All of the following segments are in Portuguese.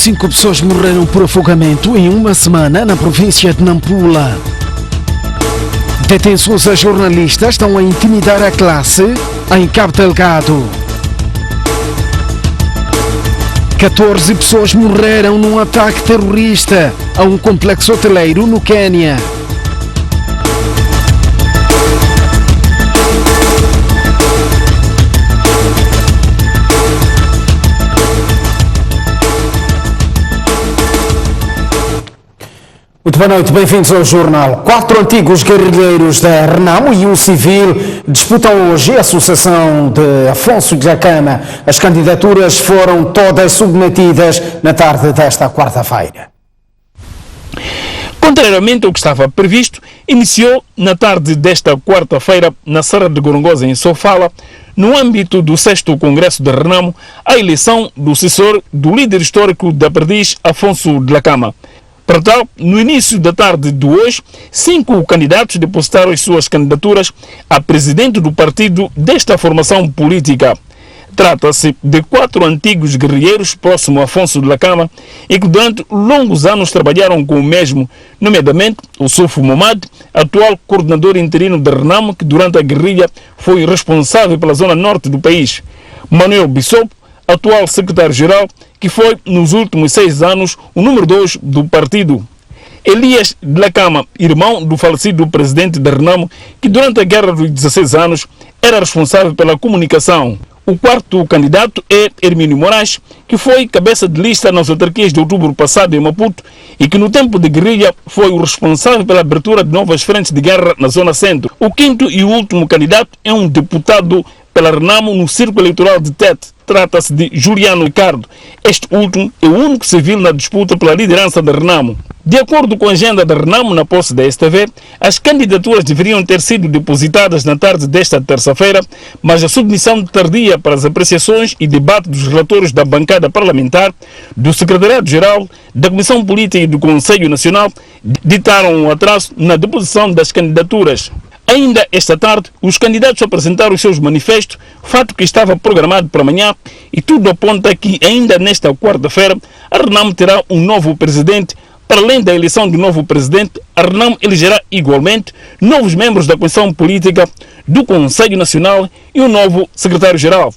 5 pessoas morreram por afogamento em uma semana na província de Nampula. Detenções a jornalistas estão a intimidar a classe em Cabo Delgado. 14 pessoas morreram num ataque terrorista a um complexo hoteleiro no Quênia. Muito boa noite, bem-vindos ao jornal. 4 antigos guerrilheiros da Renamo e um civil disputam hoje a sucessão de Afonso de Jacama. As candidaturas foram todas submetidas na tarde desta quarta-feira. Contrariamente ao que estava previsto, iniciou na tarde desta quarta-feira, na Serra de Gorongosa, em Sofala, no âmbito do 6º Congresso de Renamo, a eleição do sucessor do líder histórico da Perdiz, Afonso de Jacama. Para tal, no início da tarde de hoje, 5 candidatos depositaram as suas candidaturas a presidente do partido desta formação política. Trata-se de 4 antigos guerrilheiros próximos a Afonso de Jacama e que durante longos anos trabalharam com o mesmo, nomeadamente o Sufo Momad, atual coordenador interino de Renamo, que durante a guerrilha foi responsável pela zona norte do país, Manuel Bissop, atual secretário-geral, que foi, nos últimos 6 anos, o número 2 do partido. Elias de Jacama, irmão do falecido presidente de Renamo, que durante a Guerra dos 16 anos era responsável pela comunicação. O 4º candidato é Hermínio Moraes, que foi cabeça de lista nas autarquias de outubro passado em Maputo e que no tempo de guerrilha foi o responsável pela abertura de novas frentes de guerra na zona centro. O 5º e último candidato é um deputado pela Renamo no Círculo Eleitoral de Tete. Trata-se de Juliano Ricardo. Este último é o único civil na disputa pela liderança da Renamo. De acordo com a agenda da Renamo na posse da STV, as candidaturas deveriam ter sido depositadas na tarde desta terça-feira, mas a submissão tardia para as apreciações e debate dos relatórios da bancada parlamentar, do Secretariado-Geral, da Comissão Política e do Conselho Nacional ditaram um atraso na deposição das candidaturas. Ainda esta tarde, os candidatos apresentaram os seus manifestos, fato que estava programado para amanhã, e tudo aponta que ainda nesta quarta-feira a Renamo terá um novo presidente. Para além da eleição do novo presidente, a Renamo elegerá igualmente novos membros da Comissão Política, do Conselho Nacional e um novo secretário-geral.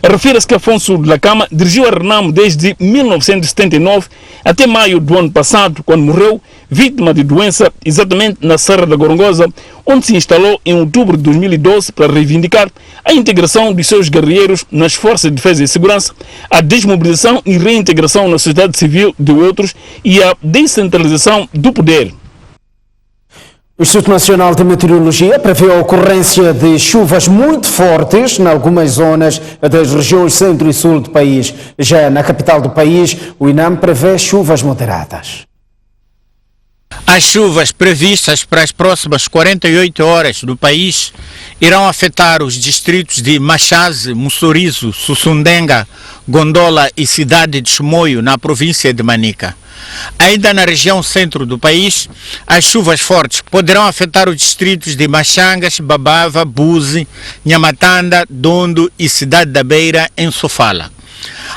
Refere-se que Afonso de Jacama dirigiu a Renamo desde 1979 até maio do ano passado, quando morreu, vítima de doença, exatamente na Serra da Gorongosa, onde se instalou em outubro de 2012 para reivindicar a integração de seus guerrilheiros nas Forças de Defesa e Segurança, a desmobilização e reintegração na sociedade civil de outros e a descentralização do poder. O Instituto Nacional de Meteorologia prevê a ocorrência de chuvas muito fortes em algumas zonas das regiões centro e sul do país. Já na capital do país, o INAM prevê chuvas moderadas. As chuvas previstas para as próximas 48 horas no país irão afetar os distritos de Machaze, Mussorizo, Sussundenga, Gondola e cidade de Chimoio, na província de Manica. Ainda na região centro do país, as chuvas fortes poderão afetar os distritos de Machangas, Babava, Buzi, Nhamatanda, Dondo e Cidade da Beira, em Sofala.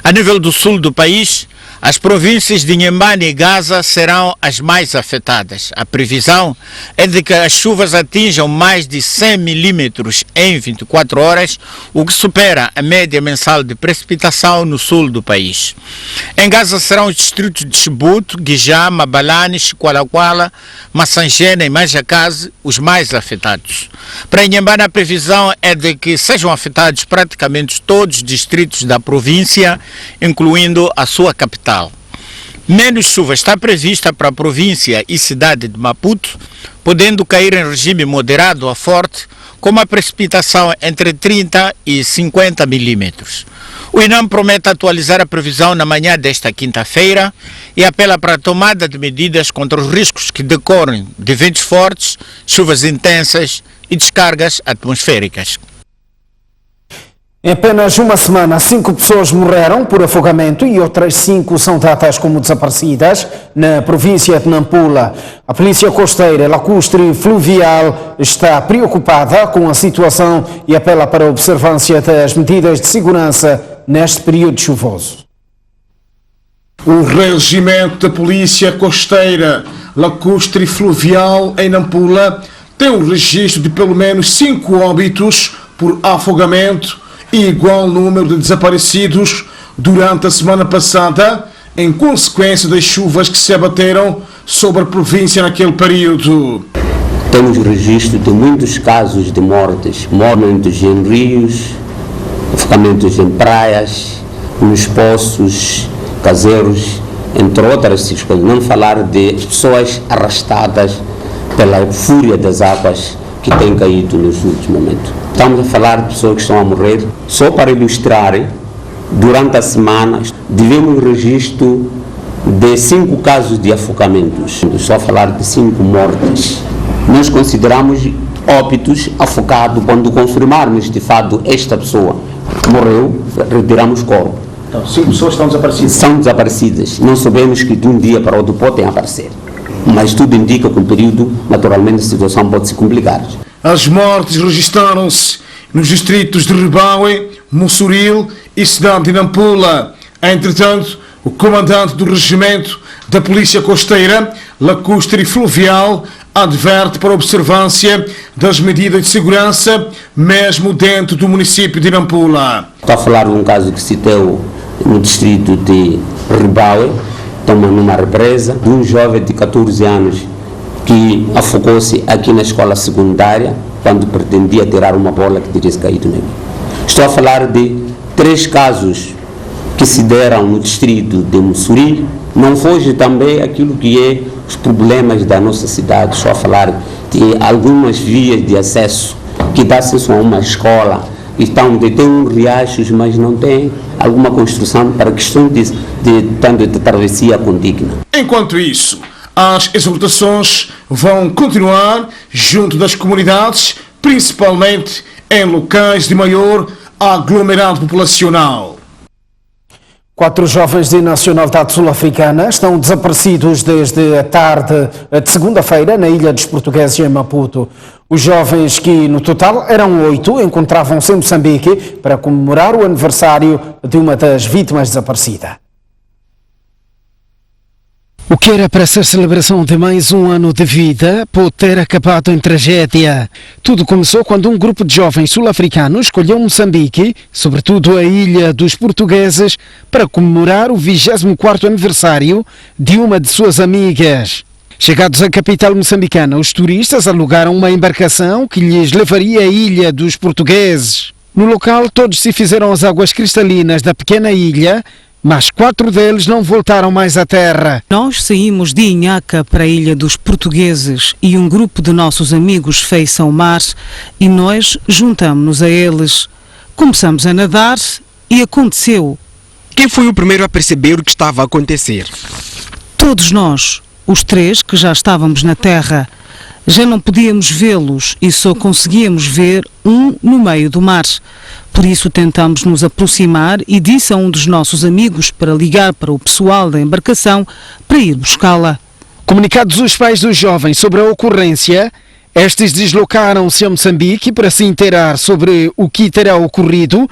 A nível do sul do país, as províncias de Inhambane e Gaza serão as mais afetadas. A previsão é de que as chuvas atinjam mais de 100 milímetros em 24 horas, o que supera a média mensal de precipitação no sul do país. Em Gaza serão os distritos de Chibuto, Guijá, Mabalane, Chiqualaquala, Massangena e Manjacaze os mais afetados. Para Inhambane, a previsão é de que sejam afetados praticamente todos os distritos da província, incluindo a sua capital. Menos chuva está prevista para a província e cidade de Maputo, podendo cair em regime moderado a forte, com uma precipitação entre 30 e 50 milímetros. O INAM promete atualizar a previsão na manhã desta quinta-feira e apela para a tomada de medidas contra os riscos que decorrem de ventos fortes, chuvas intensas e descargas atmosféricas. Em apenas uma semana, 5 pessoas morreram por afogamento e outras 5 são dadas como desaparecidas na província de Nampula. A Polícia Costeira, Lacustre e Fluvial está preocupada com a situação e apela para a observância das medidas de segurança neste período chuvoso. O regimento da Polícia Costeira, Lacustre e Fluvial em Nampula tem um registro de pelo menos 5 óbitos por afogamento e igual número de desaparecidos durante a semana passada, em consequência das chuvas que se abateram sobre a província naquele período. Temos registro de muitos casos de mortes em rios, afogamentos em praias, nos poços caseiros, entre outras coisas. Não falar de pessoas arrastadas pela fúria das águas que têm caído nos últimos momentos. Estamos a falar de pessoas que estão a morrer. Só para ilustrar, durante a semana tivemos registro de 5 casos de afogamentos. Só falar de 5 mortes. Nós consideramos óbitos afogados quando confirmarmos de fato esta pessoa morreu, retiramos o corpo. Então, 5 pessoas estão desaparecidas? São desaparecidas. Não sabemos que de um dia para o outro podem aparecer. Mas tudo indica que o período, naturalmente, a situação pode se complicar. As mortes registraram-se nos distritos de Ribaue, Mussuril e cidade de Nampula. Entretanto, o comandante do regimento da Polícia Costeira, Lacustre e Fluvial, adverte para a observância das medidas de segurança, mesmo dentro do município de Nampula. Estou a falar de um caso que citei no distrito de Ribaue, numa represa, de um jovem de 14 anos que afogou-se aqui na escola secundária quando pretendia tirar uma bola que teria caído nele. Estou a falar de 3 casos que se deram no distrito de Mussuril. Não foge também aquilo que é os problemas da nossa cidade. Estou a falar de algumas vias de acesso que dá acesso a uma escola, estão onde tem riachos, mas não tem alguma construção para questão de travessia condigna. Enquanto isso, as exortações vão continuar junto das comunidades, principalmente em locais de maior aglomerado populacional. 4 jovens de nacionalidade sul-africana estão desaparecidos desde a tarde de segunda-feira na Ilha dos Portugueses, em Maputo. Os jovens, que no total eram 8, encontravam-se em Moçambique para comemorar o aniversário de uma das vítimas desaparecida. O que era para ser celebração de mais um ano de vida pode ter acabado em tragédia. Tudo começou quando um grupo de jovens sul-africanos escolheu Moçambique, sobretudo a Ilha dos Portugueses, para comemorar o 24º aniversário de uma de suas amigas. Chegados à capital moçambicana, os turistas alugaram uma embarcação que lhes levaria à Ilha dos Portugueses. No local, todos se fizeram às águas cristalinas da pequena ilha, mas 4 deles não voltaram mais à terra. Nós saímos de Inhaca para a Ilha dos Portugueses e um grupo de nossos amigos fez ao mar e nós juntamos-nos a eles. Começamos a nadar e aconteceu. Quem foi o primeiro a perceber o que estava a acontecer? Todos nós, os 3 que já estávamos na terra. Já não podíamos vê-los e só conseguíamos ver um no meio do mar. Por isso tentamos nos aproximar e disse a um dos nossos amigos para ligar para o pessoal da embarcação para ir buscá-la. Comunicados os pais dos jovens sobre a ocorrência, estes deslocaram-se a Moçambique para se inteirar sobre o que terá ocorrido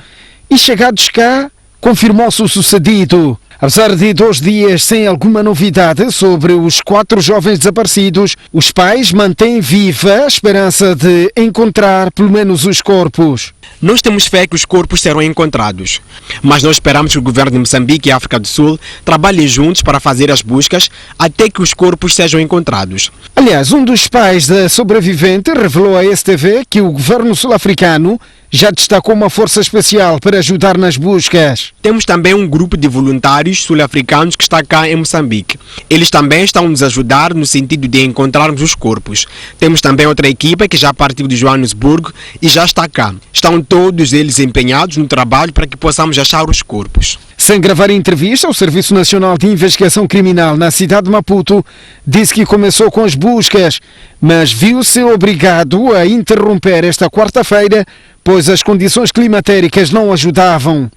e, chegados cá, confirmou-se o sucedido. Apesar de 2 dias sem alguma novidade sobre os 4 jovens desaparecidos, os pais mantêm viva a esperança de encontrar pelo menos os corpos. Nós temos fé que os corpos serão encontrados, mas nós esperamos que o governo de Moçambique e África do Sul trabalhem juntos para fazer as buscas até que os corpos sejam encontrados. Aliás, um dos pais da sobrevivente revelou à STV que o governo sul-africano já destacou uma força especial para ajudar nas buscas. Temos também um grupo de voluntários sul-africanos que está cá em Moçambique. Eles também estão a nos ajudar no sentido de encontrarmos os corpos. Temos também outra equipa que já partiu de Joanesburgo e já está cá. Estão todos eles empenhados no trabalho para que possamos achar os corpos. Sem gravar entrevista, o Serviço Nacional de Investigação Criminal na cidade de Maputo disse que começou com as buscas, mas viu-se obrigado a interromper esta quarta-feira, pois as condições climatéricas não ajudavam.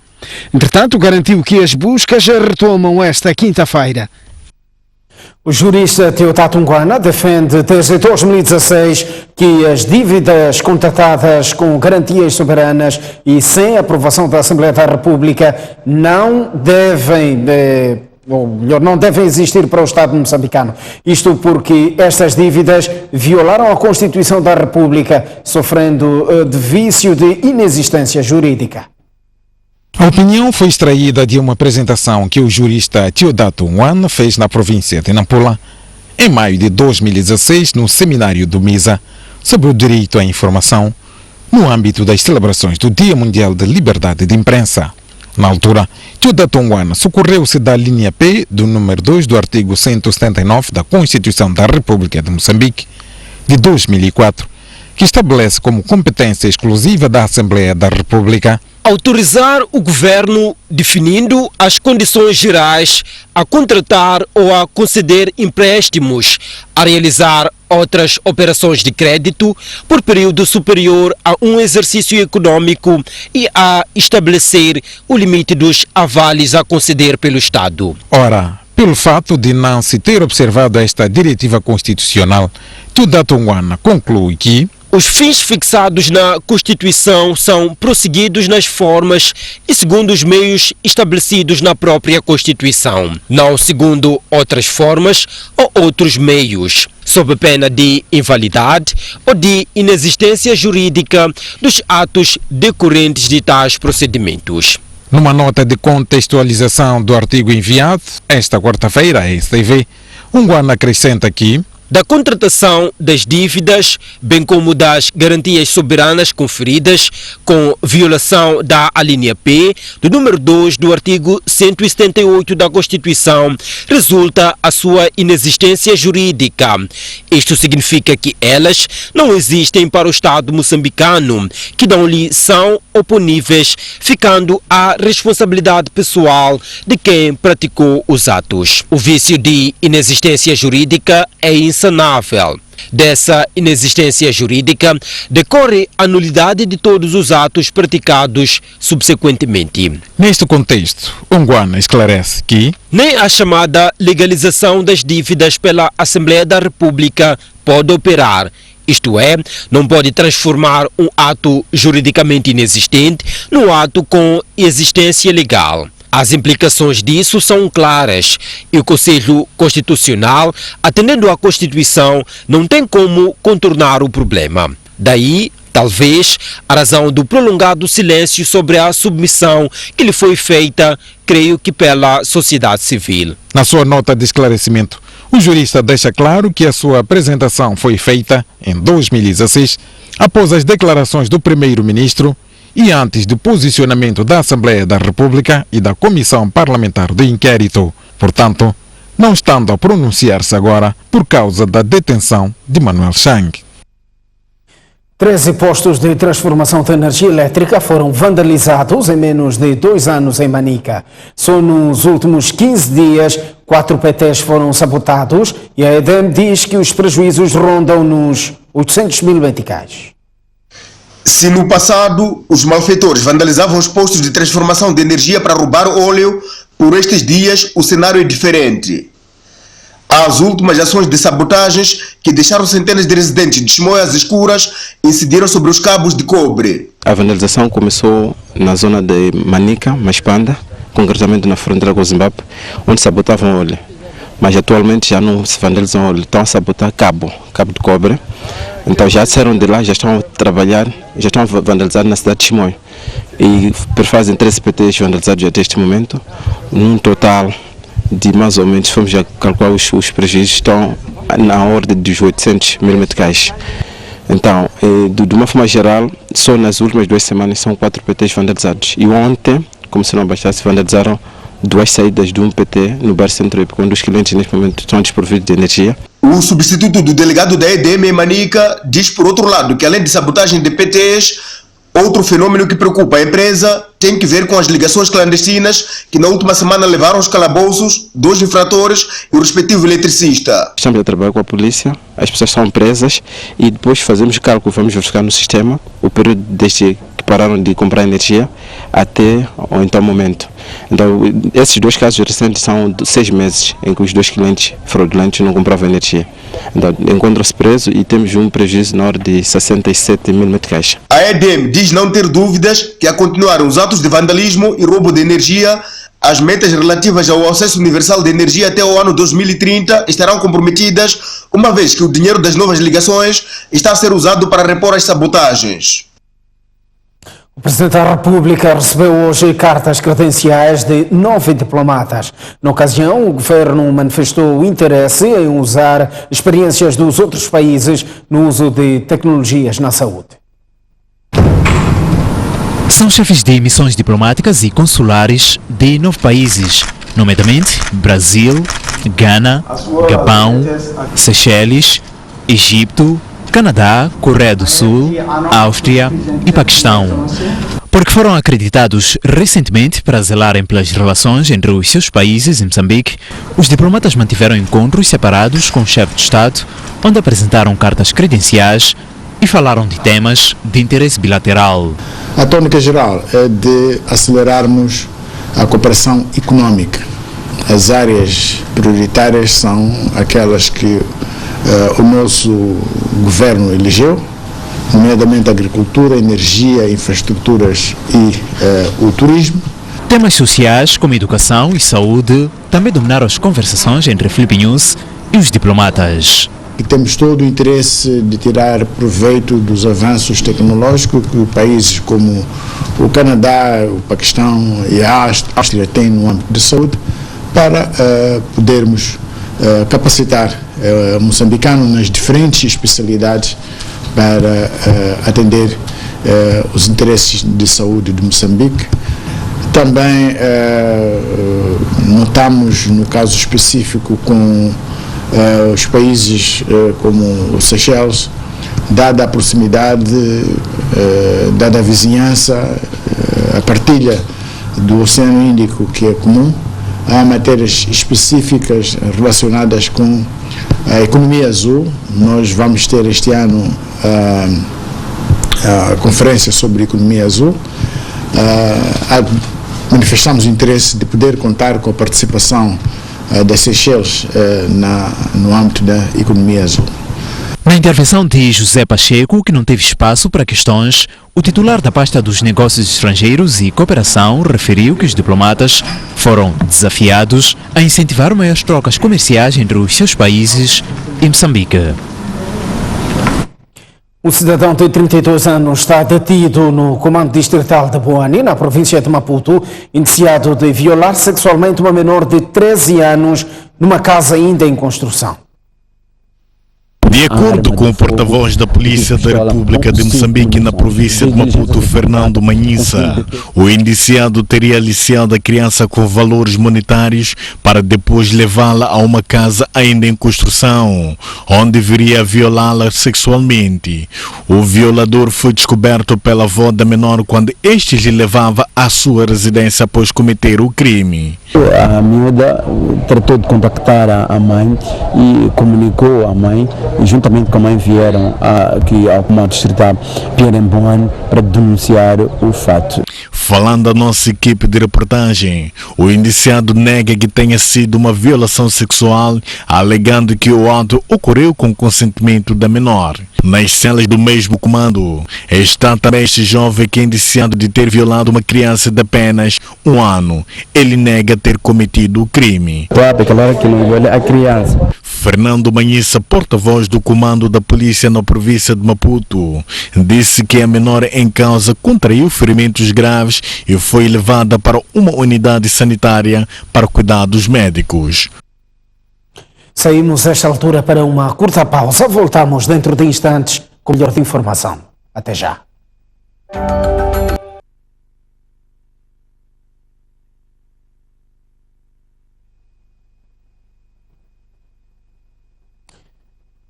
Entretanto, garantiu que as buscas retomam esta quinta-feira. O jurista Teotato Nguana defende desde 2016 que as dívidas contratadas com garantias soberanas e sem aprovação da Assembleia da República não devem ou melhor, não devem existir para o Estado moçambicano. Isto porque estas dívidas violaram a Constituição da República, sofrendo de vício de inexistência jurídica. A opinião foi extraída de uma apresentação que o jurista Teodato Nwan fez na província de Nampula em maio de 2016 no seminário do MISA sobre o direito à informação no âmbito das celebrações do Dia Mundial da Liberdade de Imprensa. Na altura, Teodato Nwan socorreu-se da linha P do número 2 do artigo 179 da Constituição da República de Moçambique de 2004, que estabelece como competência exclusiva da Assembleia da República autorizar o governo, definindo as condições gerais, a contratar ou a conceder empréstimos, a realizar outras operações de crédito por período superior a um exercício econômico e a estabelecer o limite dos avales a conceder pelo Estado. Ora, pelo fato de não se ter observado esta diretiva constitucional, Teodato Nwan conclui que os fins fixados na Constituição são prosseguidos nas formas e segundo os meios estabelecidos na própria Constituição, não segundo outras formas ou outros meios, sob pena de invalidade ou de inexistência jurídica dos atos decorrentes de tais procedimentos. Numa nota de contextualização do artigo enviado esta quarta-feira à STV, Nwan acrescenta que da contratação das dívidas, bem como das garantias soberanas conferidas com violação da alínea P do número 2 do artigo 178 da Constituição, resulta a sua inexistência jurídica. Isto significa que elas não existem para o Estado moçambicano, que não-lhe são oponíveis, ficando à responsabilidade pessoal de quem praticou os atos. O vício de inexistência jurídica é insanável. Dessa inexistência jurídica decorre a nulidade de todos os atos praticados subsequentemente. Neste contexto, Nwan esclarece que nem a chamada legalização das dívidas pela Assembleia da República pode operar. Isto é, não pode transformar um ato juridicamente inexistente num ato com existência legal. As implicações disso são claras e o Conselho Constitucional, atendendo à Constituição, não tem como contornar o problema. Daí, talvez, a razão do prolongado silêncio sobre a submissão que lhe foi feita, creio que pela sociedade civil. Na sua nota de esclarecimento, o jurista deixa claro que a sua apresentação foi feita em 2016, após as declarações do primeiro-ministro e antes do posicionamento da Assembleia da República e da Comissão Parlamentar de Inquérito. Portanto, não estando a pronunciar-se agora por causa da detenção de Manuel Chang. 13 postos de transformação de energia elétrica foram vandalizados em menos de 2 anos em Manica. Só nos últimos 15 dias, 4 PTs foram sabotados e a EDEM diz que os prejuízos rondam nos 800 mil meticais. Se no passado os malfeitores vandalizavam os postos de transformação de energia para roubar óleo, por estes dias o cenário é diferente. As últimas ações de sabotagens que deixaram centenas de residentes de Chimoias escuras incidiram sobre os cabos de cobre. A vandalização começou na zona de Manica, Maspanda, concretamente na fronteira com o Zimbábue, onde sabotavam óleo. Mas atualmente já não se vandalizam óleo, estão a sabotar cabo de cobre. Então já saíram de lá, já estão a trabalhar, já estão a vandalizar na cidade de Chimoio. E perfazem 13 PTs vandalizados até este momento, num total de mais ou menos, vamos já calcular os prejuízos, estão na ordem dos 800 mil meticais. Então, de uma forma geral, só nas últimas 2 semanas são 4 PTs vandalizados. E ontem, como se não bastasse, vandalizaram 2 saídas de um PT no Bar Centro, quando os clientes neste momento estão desprovidos de energia. O substituto do delegado da EDM em Manica diz, por outro lado, que além de sabotagem de PTs, outro fenômeno que preocupa a empresa tem que ver com as ligações clandestinas que na última semana levaram aos calabouços 2 infratores e o respectivo eletricista. Estamos a trabalhar com a polícia, as pessoas são presas e depois fazemos cálculo, vamos verificar no sistema o período desde que pararam de comprar energia até o então momento. Então, esses 2 casos recentes são 6 meses em que os 2 clientes fraudulentos não compravam energia. Então, encontram-se presos e temos um prejuízo na ordem de 67 mil meticais. A EDM diz não ter dúvidas que, a continuar os atos de vandalismo e roubo de energia, As metas relativas ao acesso universal de energia até o ano 2030 estarão comprometidas, uma vez que o dinheiro das novas ligações está a ser usado para repor as sabotagens. O Presidente da República recebeu hoje cartas credenciais de 9 diplomatas. Na ocasião, o Governo manifestou interesse em usar experiências dos outros países no uso de tecnologias na saúde. São chefes de missões diplomáticas e consulares de 9 países, nomeadamente Brasil, Gana, Gabão, Seychelles, Egito, Canadá, Coreia do Sul, Áustria e Paquistão, porque foram acreditados recentemente para zelarem pelas relações entre os seus países e Moçambique. Os diplomatas mantiveram encontros separados com o chefe de Estado, onde apresentaram cartas credenciais e falaram de temas de interesse bilateral. A tônica geral é de acelerarmos a cooperação econômica. As áreas prioritárias são aquelas que o nosso governo elegeu, nomeadamente a agricultura, energia, infraestruturas e o turismo. Temas sociais como educação e saúde também dominaram as conversações entre Filipe Nunes e os diplomatas. E temos todo o interesse de tirar proveito dos avanços tecnológicos que países como o Canadá, o Paquistão e a Áustria têm no âmbito de saúde para podermos capacitar moçambicanos nas diferentes especialidades para atender os interesses de saúde de Moçambique. Também notamos, no caso específico com os países como o Seychelles, dada a proximidade, dada a vizinhança, a partilha do Oceano Índico que é comum, há matérias específicas relacionadas com a economia azul. Nós vamos ter este ano a conferência sobre economia azul. Manifestamos o interesse de poder contar com a participação das Seychelles no âmbito da economia azul. Na intervenção de José Pacheco, que não teve espaço para questões, o titular da pasta dos Negócios Estrangeiros e Cooperação referiu que os diplomatas foram desafiados a incentivar maiores trocas comerciais entre os seus países e Moçambique. O cidadão de 32 anos está detido no comando distrital de Boane, na província de Maputo, indiciado de violar sexualmente uma menor de 13 anos numa casa ainda em construção. De acordo com o porta-voz da Polícia da República de Moçambique na província de Maputo, Fernando Manhissa, o indiciado teria aliciado a criança com valores monetários para depois levá-la a uma casa ainda em construção, onde viria a violá-la sexualmente. O violador foi descoberto pela avó da menor quando este lhe levava à sua residência após cometer o crime. A miúda tratou de contactar a mãe e comunicou à mãe, e juntamente com a mãe vieram aqui ao comando distrital Pierre-Boane para denunciar o fato. Falando à nossa equipe de reportagem, o indiciado nega que tenha sido uma violação sexual, alegando que o ato ocorreu com consentimento da menor. Nas celas do mesmo comando está também este jovem que é indiciado de ter violado uma criança de apenas 1 ano. Ele nega ter cometido o crime. Fernando Manhissa, porta-voz do comando da polícia na província de Maputo, disse que a menor em causa contraiu ferimentos graves e foi levada para uma unidade sanitária para cuidados médicos. Saímos a esta altura para uma curta pausa. Voltamos dentro de instantes com melhor de informação. Até já.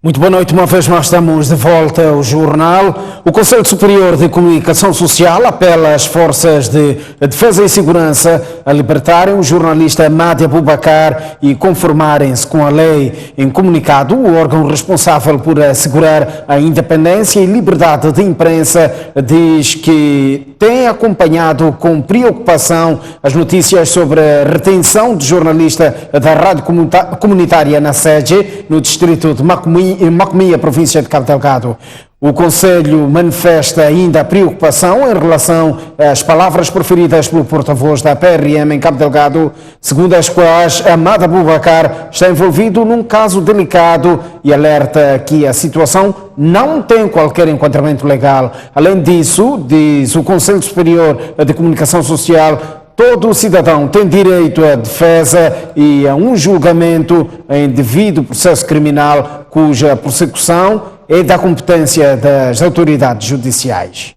Muito boa noite, uma vez mais estamos de volta ao jornal. O Conselho Superior de Comunicação Social apela às forças de defesa e segurança a libertarem o jornalista Madi Abubakar e conformarem-se com a lei. Em comunicado, o órgão responsável por assegurar a independência e liberdade de imprensa diz que tem acompanhado com preocupação as notícias sobre a retenção de jornalista da rádio comunitária na SEDE, no distrito de Macomia, província de Cabo Delgado. O Conselho manifesta ainda a preocupação em relação às palavras proferidas pelo porta-voz da PRM em Cabo Delgado, segundo as quais Amada Boubacar está envolvido num caso delicado e alerta que a situação não tem qualquer enquadramento legal. Além disso, diz o Conselho Superior de Comunicação Social, todo cidadão tem direito à defesa e a um julgamento em devido processo criminal cuja prossecução é da competência das autoridades judiciais.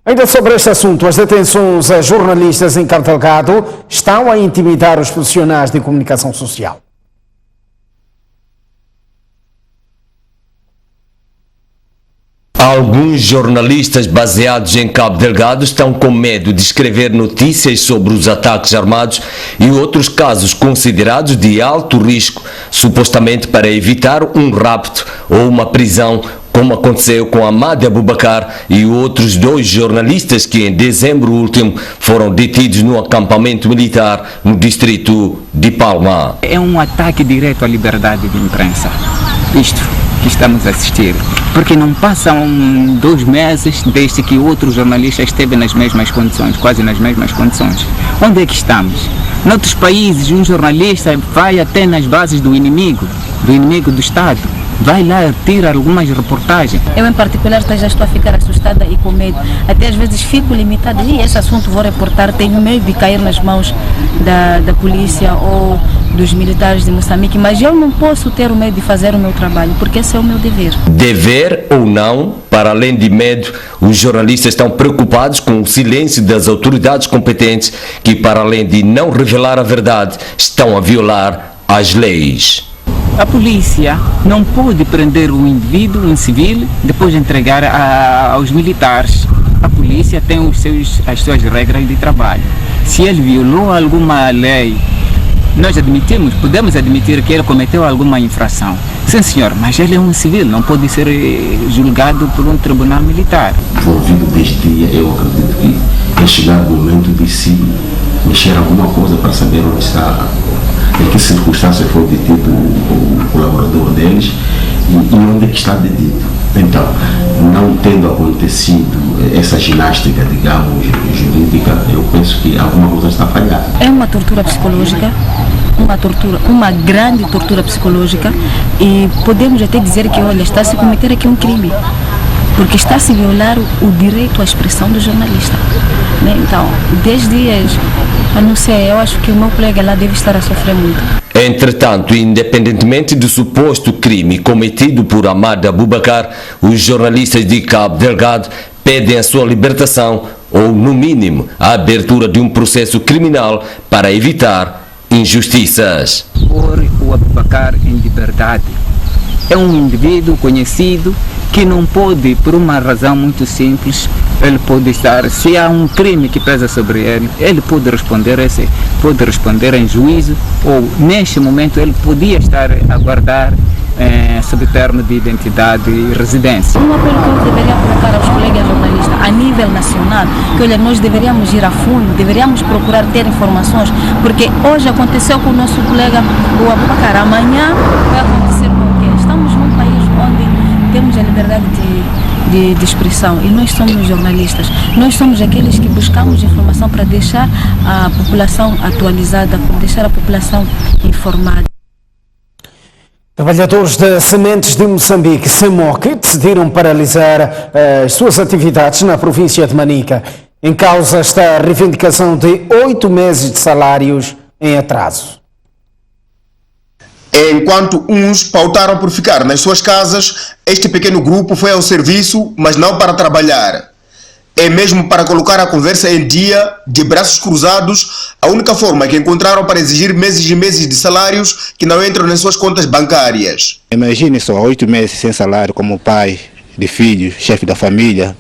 Ainda sobre este assunto, as detenções a jornalistas em Cabo Delgado estão a intimidar os profissionais de comunicação social. Alguns jornalistas baseados em Cabo Delgado estão com medo de escrever notícias sobre os ataques armados e outros casos considerados de alto risco, supostamente para evitar um rapto ou uma prisão, como aconteceu com Amada Boubacar e outros 2 jornalistas que em dezembro último foram detidos no acampamento militar no distrito de Palma. É um ataque direto à liberdade de imprensa. Isto que estamos a assistir, porque não passam 2 meses desde que outro jornalista esteve nas mesmas condições, quase nas mesmas condições. Onde é que estamos? Noutros países, um jornalista vai até nas bases do inimigo do Estado, vai lá tirar algumas reportagens. Eu em particular já estou a ficar assustada e com medo, até às vezes fico limitada, e esse assunto vou reportar, tenho medo de cair nas mãos da polícia ou dos militares de Moçambique, mas eu não posso ter o medo de fazer o meu trabalho, porque esse é o meu dever. Dever ou não, para além de medo, os jornalistas estão preocupados com o silêncio das autoridades competentes que, para além de não revelar a verdade, estão a violar as leis. A polícia não pode prender um indivíduo, um civil, depois de entregar aos militares. A polícia tem as suas regras de trabalho. Se ele violou alguma lei, nós podemos admitir que ele cometeu alguma infração. Sim, senhor, mas ele é um civil, não pode ser julgado por um tribunal militar. Envolvido deste dia, eu acredito que é chegado o momento de se mexer alguma coisa para saber onde está, em que circunstâncias foi detido o colaborador deles e onde é que está detido. Então, não tendo acontecido essa ginástica, digamos, jurídica, eu penso que alguma coisa está falhada. É uma tortura psicológica, uma grande tortura psicológica, e podemos até dizer que, olha, está a se cometer aqui um crime, porque está a se violar o direito à expressão do jornalista. Né? Então, 10 dias, eu não sei, eu acho que o meu colega lá deve estar a sofrer muito. Entretanto, independentemente do suposto crime cometido por Amada Boubacar, os jornalistas de Cabo Delgado pedem a sua libertação ou, no mínimo, a abertura de um processo criminal para evitar injustiças. Por o Boubacar em liberdade. É um indivíduo conhecido que não pode, por uma razão muito simples, ele pode estar, se há um crime que pesa sobre ele pode responder em juízo, ou neste momento ele podia estar a guardar sob termo de identidade e residência. Um apelo que eu deveria colocar aos colegas jornalistas a nível nacional, que olha, nós deveríamos ir a fundo, deveríamos procurar ter informações, porque hoje aconteceu com o nosso colega o Aboubacar, amanhã vai acontecer com o quê? Estamos num país onde temos a liberdade de expressão, e nós somos jornalistas, nós somos aqueles que buscamos informação para deixar a população atualizada, para deixar a população informada. Trabalhadores de Sementes de Moçambique, SEMOC, decidiram paralisar as suas atividades na província de Manica. Em causa está a reivindicação de 8 meses de salários em atraso. Enquanto uns pautaram por ficar nas suas casas, este pequeno grupo foi ao serviço, mas não para trabalhar. É mesmo para colocar a conversa em dia, de braços cruzados, a única forma que encontraram para exigir meses e meses de salários que não entram nas suas contas bancárias. Imagine só, 8 meses sem salário como pai de filhos, chefe da família,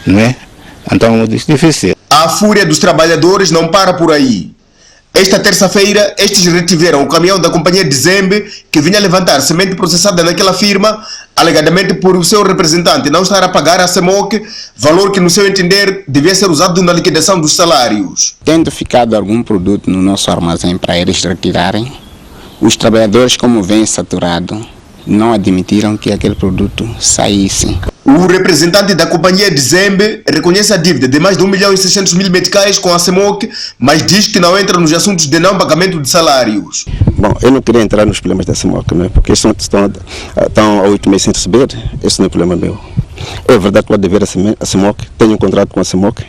não é? Então é difícil. A fúria dos trabalhadores não para por aí. Esta terça-feira, estes retiveram o caminhão da companhia de Zembe, que vinha levantar semente processada naquela firma, alegadamente por o seu representante não estar a pagar a SEMOC, valor que, no seu entender, devia ser usado na liquidação dos salários. Tendo ficado algum produto no nosso armazém para eles retirarem, os trabalhadores, como vêm saturados, não admitiram que aquele produto saísse. O representante da companhia Dezembe reconhece a dívida de mais de 1.600.000 meticais com a CEMOC, mas diz que não entra nos assuntos de não pagamento de salários. Bom, eu não queria entrar nos problemas da CEMOC, né? Porque estão há 8 meses sem receber, esse não é problema meu. É verdade que eu dever a CEMOC, tenho um contrato com a CEMOC,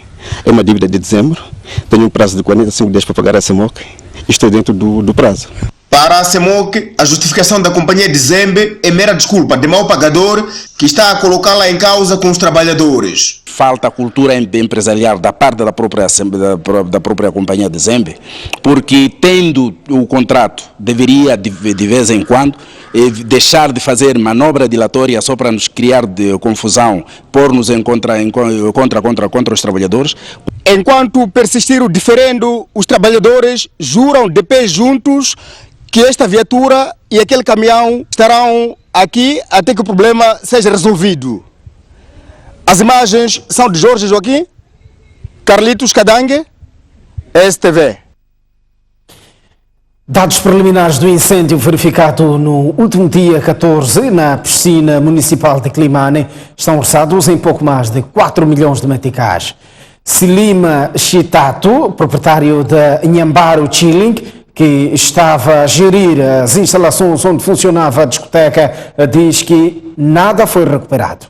é uma dívida de dezembro, tenho um prazo de 45 dias para pagar a CEMOC e estou dentro do prazo. Para a CEMOC, a justificação da companhia Dezembe é mera desculpa de mau pagador que está a colocá-la em causa com os trabalhadores. Falta cultura empresarial da parte da própria companhia Dezembe, porque tendo o contrato, deveria de vez em quando deixar de fazer manobra dilatória só para nos criar de confusão, pôr-nos contra os trabalhadores. Enquanto persistir o diferendo, os trabalhadores juram de pé juntos que esta viatura e aquele caminhão estarão aqui até que o problema seja resolvido. As imagens são de Jorge Joaquim, Carlitos Cadangue, STV. Dados preliminares do incêndio verificado no último dia 14 na piscina municipal de Climane estão orçados em pouco mais de 4 milhões de meticais. Silima Chitato, proprietário da Inhambaro Chilling, que estava a gerir as instalações onde funcionava a discoteca, diz que nada foi recuperado.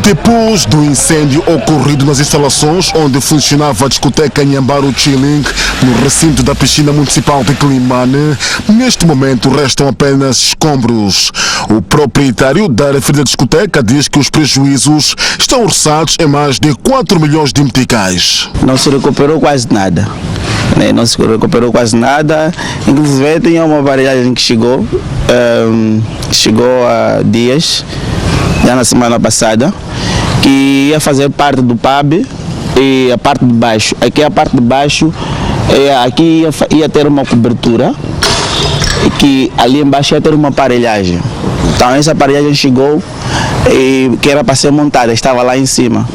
Depois do incêndio ocorrido nas instalações onde funcionava a discoteca Inhambaro Chilling, no recinto da piscina municipal de Climane, neste momento restam apenas escombros. O proprietário da referida discoteca diz que os prejuízos estão orçados em mais de 4 milhões de meticais. Não se recuperou quase nada. Inclusive tinha uma aparelhagem que chegou há dias, já na semana passada, que ia fazer parte do pub e a parte de baixo. Aqui a parte de baixo, aqui ia ter uma cobertura e que ali embaixo ia ter uma aparelhagem. Então essa aparelhagem chegou e que era para ser montada, estava lá em cima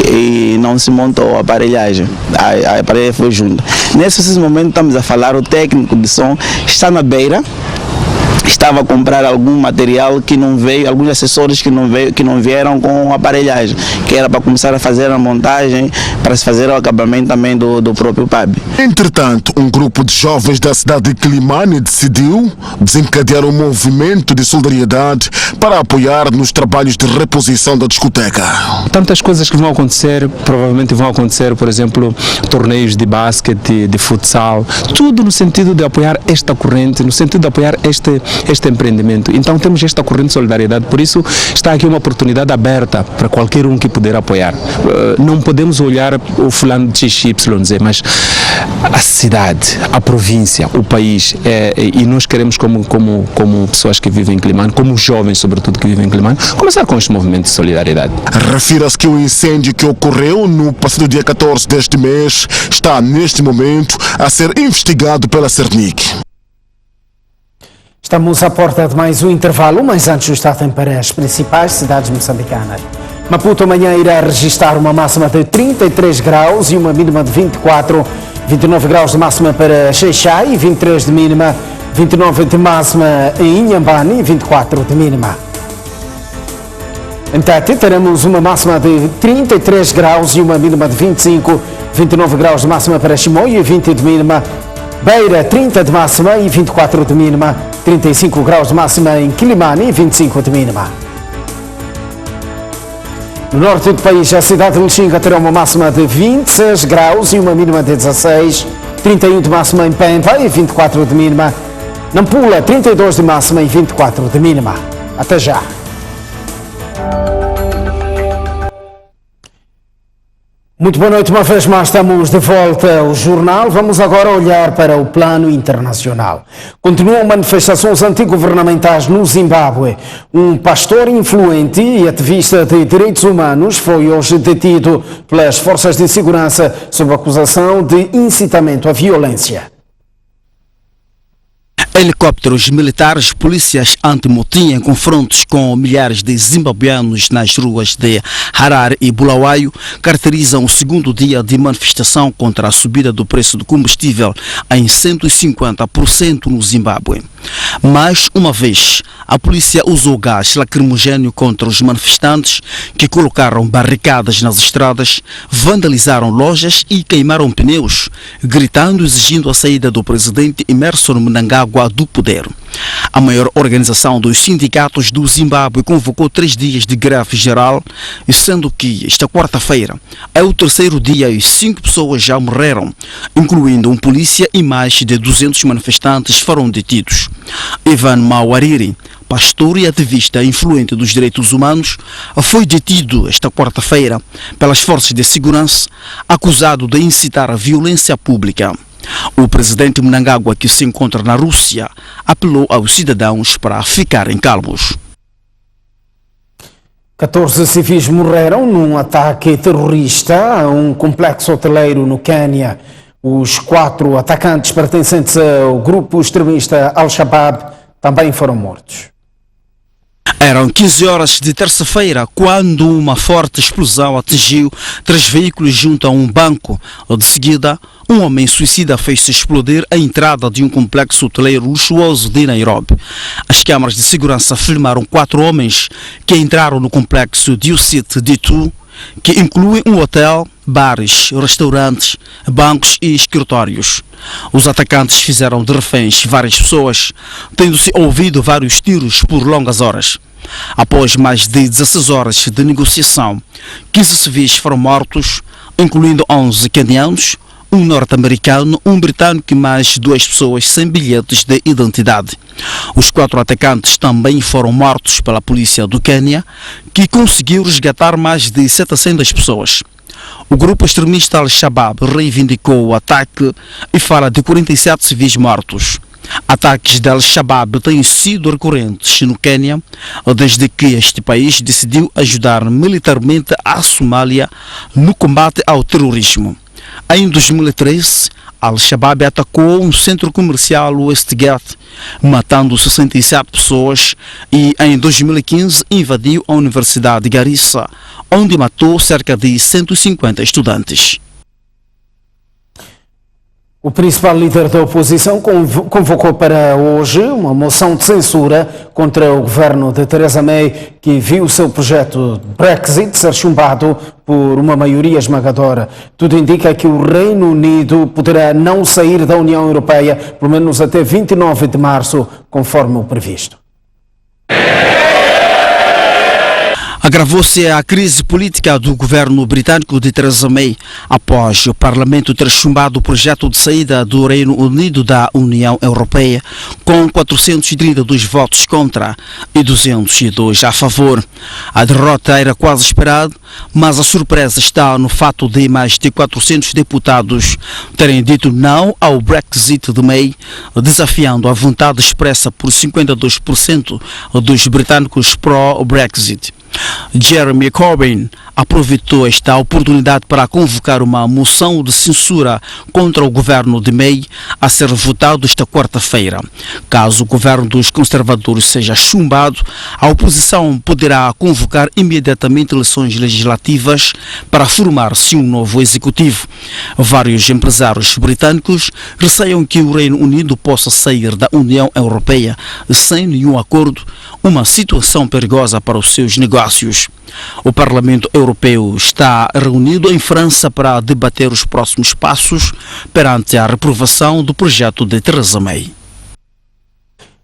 e não se montou a aparelhagem, a aparelhagem foi junto. Nesse momento estamos a falar, o técnico de som está na beira, estava a comprar algum material que não veio, alguns acessórios que não vieram com a aparelhagem, que era para começar a fazer a montagem, para se fazer o acabamento também do próprio pub. Entretanto, um grupo de jovens da cidade de Climane decidiu desencadear um movimento de solidariedade para apoiar nos trabalhos de reposição da discoteca. Tantas coisas que vão acontecer, provavelmente vão acontecer, por exemplo, torneios de basquete, de futsal, tudo no sentido de apoiar esta corrente, no sentido de apoiar este empreendimento. Então temos esta corrente de solidariedade, por isso está aqui uma oportunidade aberta para qualquer um que puder apoiar. Não podemos olhar o fulano de XYZ, mas a cidade, a província, o país, e nós queremos como pessoas que vivem em Climane, como jovens sobretudo que vivem em Climane, começar com este movimento de solidariedade. Refira-se que o incêndio que ocorreu no passado dia 14 deste mês está neste momento a ser investigado pela Cernic. Estamos à porta de mais um intervalo, mas antes o estado tem para as principais cidades moçambicanas. Maputo amanhã irá registrar uma máxima de 33 graus e uma mínima de 24, 29 graus de máxima para Xai-Xai, 23 de mínima, 29 de máxima em Inhambane e 24 de mínima. Em Tete teremos uma máxima de 33 graus e uma mínima de 25, 29 graus de máxima para Chimoio e 20 de mínima. Beira, 30 de máxima e 24 de mínima, 35 graus de máxima em Quilimane e 25 de mínima. No norte do país, a cidade de Lixinga terá uma máxima de 26 graus e uma mínima de 16, 31 de máxima em Pemba e 24 de mínima. Nampula, 32 de máxima e 24 de mínima. Até já. Muito boa noite, uma vez mais estamos de volta ao jornal. Vamos agora olhar para o plano internacional. Continuam manifestações antigovernamentais no Zimbábue. Um pastor influente e ativista de direitos humanos foi hoje detido pelas forças de segurança sob acusação de incitamento à violência. Helicópteros militares, polícias antimotim em confrontos com milhares de zimbabueanos nas ruas de Harare e Bulawayo caracterizam o segundo dia de manifestação contra a subida do preço do combustível em 150% no Zimbábue. Mais uma vez, a polícia usou gás lacrimogéneo contra os manifestantes que colocaram barricadas nas estradas, vandalizaram lojas e queimaram pneus, gritando e exigindo a saída do presidente Emmerson Mnangagwa do poder. A maior organização dos sindicatos do Zimbábue convocou 3 dias de greve geral, sendo que esta quarta-feira é o terceiro dia e 5 pessoas já morreram, incluindo um polícia, e mais de 200 manifestantes foram detidos. Ivan Mawariri, pastor e ativista influente dos direitos humanos, foi detido esta quarta-feira pelas forças de segurança, acusado de incitar a violência pública. O presidente Mnangagwa, que se encontra na Rússia, apelou aos cidadãos para ficarem calmos. 14 civis morreram num ataque terrorista a um complexo hoteleiro no Quênia. Os 4 atacantes pertencentes ao grupo extremista Al-Shabaab também foram mortos. Eram 15 horas de terça-feira quando uma forte explosão atingiu 3 veículos junto a um banco. De seguida, um homem suicida fez-se explodir a entrada de um complexo hoteleiro luxuoso de Nairobi. As câmaras de segurança filmaram 4 homens que entraram no complexo Dusit D2, que inclui um hotel, bares, restaurantes, bancos e escritórios. Os atacantes fizeram de reféns várias pessoas, tendo-se ouvido vários tiros por longas horas. Após mais de 16 horas de negociação, 15 civis foram mortos, incluindo 11 quenianos, um norte-americano, um britânico e mais 2 pessoas sem bilhetes de identidade. Os 4 atacantes também foram mortos pela polícia do Quênia, que conseguiu resgatar mais de 700 pessoas. O grupo extremista Al-Shabaab reivindicou o ataque e fala de 47 civis mortos. Ataques de Al-Shabaab têm sido recorrentes no Quênia desde que este país decidiu ajudar militarmente a Somália no combate ao terrorismo. Em 2013, Al-Shabaab atacou um centro comercial Westgate, matando 67 pessoas, e em 2015 invadiu a Universidade de Garissa, onde matou cerca de 150 estudantes. O principal líder da oposição convocou para hoje uma moção de censura contra o governo de Theresa May, que viu o seu projeto de Brexit ser chumbado por uma maioria esmagadora. Tudo indica que o Reino Unido poderá não sair da União Europeia, pelo menos até 29 de março, conforme o previsto. Agravou-se a crise política do governo britânico de Theresa May após o Parlamento ter chumbado o projeto de saída do Reino Unido da União Europeia com 432 votos contra e 202 a favor. A derrota era quase esperada, mas a surpresa está no fato de mais de 400 deputados terem dito não ao Brexit de May, desafiando a vontade expressa por 52% dos britânicos pró-Brexit. Jeremy Corbyn aproveitou esta oportunidade para convocar uma moção de censura contra o governo de May a ser votado esta quarta-feira. Caso o governo dos conservadores seja chumbado, a oposição poderá convocar imediatamente eleições legislativas para formar-se um novo executivo. Vários empresários britânicos receiam que o Reino Unido possa sair da União Europeia sem nenhum acordo, uma situação perigosa para os seus negócios. O Parlamento Europeu está reunido em França para debater os próximos passos perante a reprovação do projeto de Theresa May.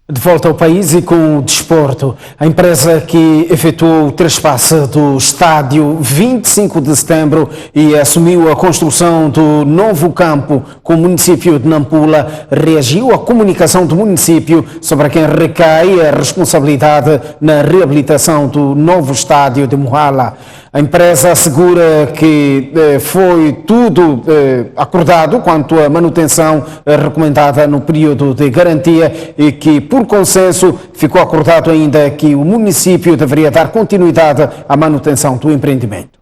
De volta ao país e com o desporto, a empresa que efetuou o traspasse do estádio 25 de setembro e assumiu a construção do novo campo com o município de Nampula reagiu à comunicação do município sobre quem recai a responsabilidade na reabilitação do novo estádio de Mohala. A empresa assegura que foi tudo acordado quanto à manutenção recomendada no período de garantia e que, por consenso, ficou acordado ainda que o município deveria dar continuidade à manutenção do empreendimento.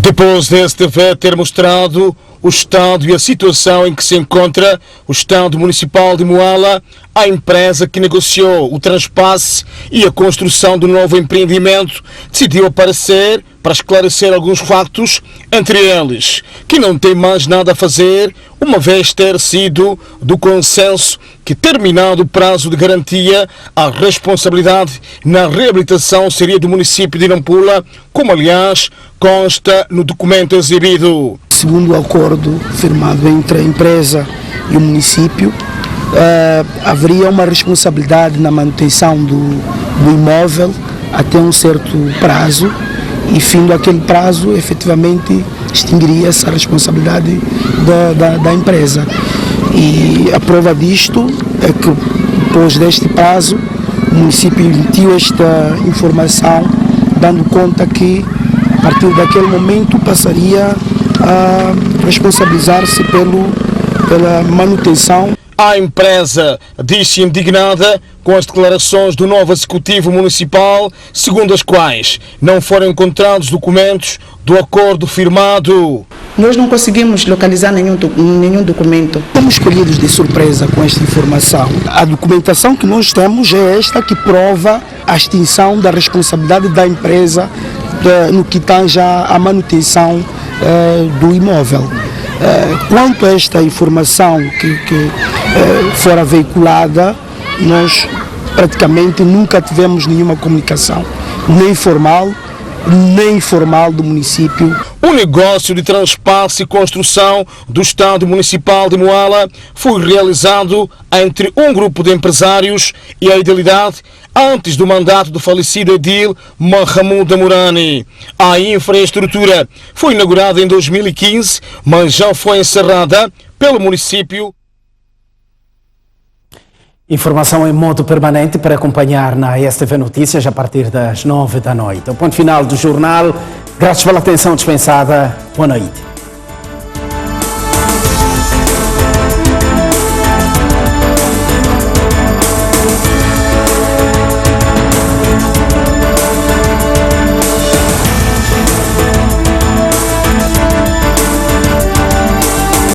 Depois da STV ter mostrado o estado e a situação em que se encontra o Estado Municipal de Moala, a empresa que negociou o transpasse e a construção do novo empreendimento decidiu aparecer para esclarecer alguns factos, entre eles que não tem mais nada a fazer, uma vez ter sido do consenso que, terminado o prazo de garantia, a responsabilidade na reabilitação seria do município de Nampula, como aliás consta no documento exibido. Segundo o acordo firmado entre a empresa e o município, haveria uma responsabilidade na manutenção do imóvel até um certo prazo, e fim daquele prazo, efetivamente, extinguiria essa responsabilidade da empresa. E a prova disto é que, depois deste prazo, o município emitiu esta informação, dando conta que, a partir daquele momento, passaria a responsabilizar-se pela manutenção. A empresa diz-se indignada com as declarações do novo executivo municipal, segundo as quais não foram encontrados documentos do acordo firmado. Nós não conseguimos localizar nenhum documento. Estamos escolhidos de surpresa com esta informação. A documentação que nós temos é esta, que prova a extinção da responsabilidade da empresa no que tange à manutenção do imóvel. Quanto a esta informação que fora veiculada, nós praticamente nunca tivemos nenhuma comunicação, nem formal, nem informal do município. O negócio de transpasse e construção do Estado Municipal de Moala foi realizado entre um grupo de empresários e a Idealidade antes do mandato do falecido edil Mahamud Amurani. A infraestrutura foi inaugurada em 2015, mas já foi encerrada pelo município. Informação em modo permanente para acompanhar na STV Notícias a partir das 9 da noite. O ponto final do jornal. Graças pela atenção dispensada. Boa noite.